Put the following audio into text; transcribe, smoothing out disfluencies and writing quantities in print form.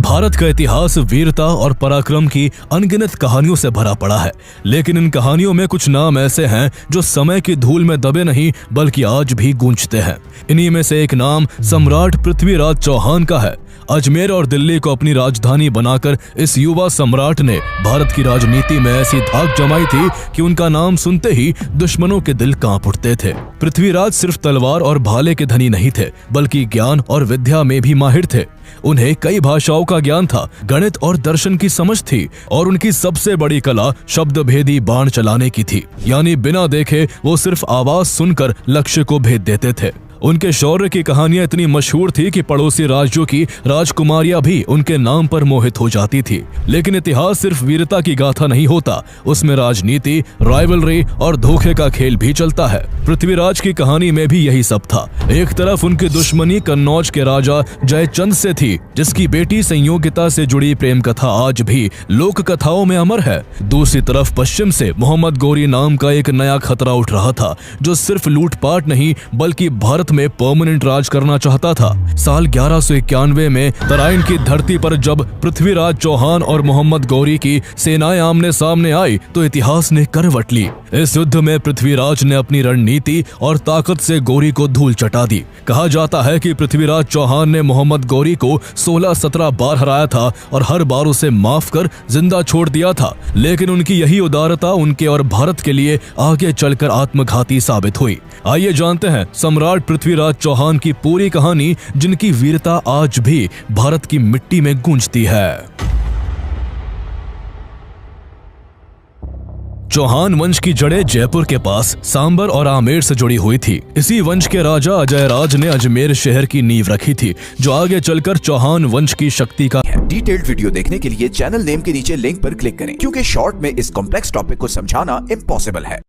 भारत का इतिहास वीरता और पराक्रम की अनगिनत कहानियों से भरा पड़ा है, लेकिन इन कहानियों में कुछ नाम ऐसे हैं जो समय की धूल में दबे नहीं बल्कि आज भी गूंजते हैं। इन्हीं में से एक नाम सम्राट पृथ्वीराज चौहान का है। अजमेर और दिल्ली को अपनी राजधानी बनाकर इस युवा सम्राट ने भारत की राजनीति में ऐसी धाक जमाई थी कि उनका नाम सुनते ही दुश्मनों के दिल कांप उठते थे। पृथ्वीराज सिर्फ तलवार और भाले के धनी नहीं थे, बल्कि ज्ञान और विद्या में भी माहिर थे। उन्हें कई भाषाओं का ज्ञान था, गणित और दर्शन की समझ थी और उनकी सबसे बड़ी कला शब्द भेदी बाण चलाने की थी। यानी बिना देखे वो सिर्फ आवाज सुनकर लक्ष्य को भेद देते थे। उनके शौर्य की कहानियां इतनी मशहूर थी कि पड़ोसी राज्यों की राजकुमारियां भी उनके नाम पर मोहित हो जाती थी। लेकिन इतिहास सिर्फ वीरता की गाथा नहीं होता, उसमें राजनीति, राइवलरी और धोखे का खेल भी चलता है। पृथ्वीराज की कहानी में भी यही सब था। एक तरफ उनकी दुश्मनी कन्नौज के राजा जयचंद से थी, जिसकी बेटी संयोगिता से जुड़ी प्रेम कथा आज भी लोक कथाओं में अमर है। दूसरी तरफ पश्चिम से मोहम्मद गौरी नाम का एक नया खतरा उठ रहा था, जो सिर्फ लूटपाट नहीं बल्कि भारत में परमानेंट राज करना चाहता था। साल 1191 में तराइन की धरती पर जब पृथ्वीराज चौहान और मोहम्मद गौरी की सेनाएं आमने सामने आई तो इतिहास ने करवट ली। इस युद्ध में पृथ्वीराज ने अपनी रणनीति और ताकत से गौरी को धूल चटा दी। कहा जाता है कि पृथ्वीराज चौहान ने मोहम्मद गौरी को 16-17 बार हराया था और हर बार उसे माफ कर जिंदा छोड़ दिया था। लेकिन उनकी यही उदारता उनके और भारत के लिए आगे चलकर आत्मघाती साबित हुई। आइए जानते हैं सम्राट पृथ्वीराज चौहान की पूरी कहानी, जिनकी वीरता आज भी भारत की मिट्टी में गूंजती है। चौहान वंश की जड़ें जयपुर के पास सांबर और आमेर से जुड़ी हुई थी। इसी वंश के राजा अजयराज ने अजमेर शहर की नींव रखी थी, जो आगे चलकर चौहान वंश की शक्ति का डिटेल्ड वीडियो देखने के लिए चैनल नेम के नीचे लिंक पर क्लिक करें, क्योंकि शॉर्ट में इस कॉम्प्लेक्स टॉपिक को समझाना इम्पॉसिबल है।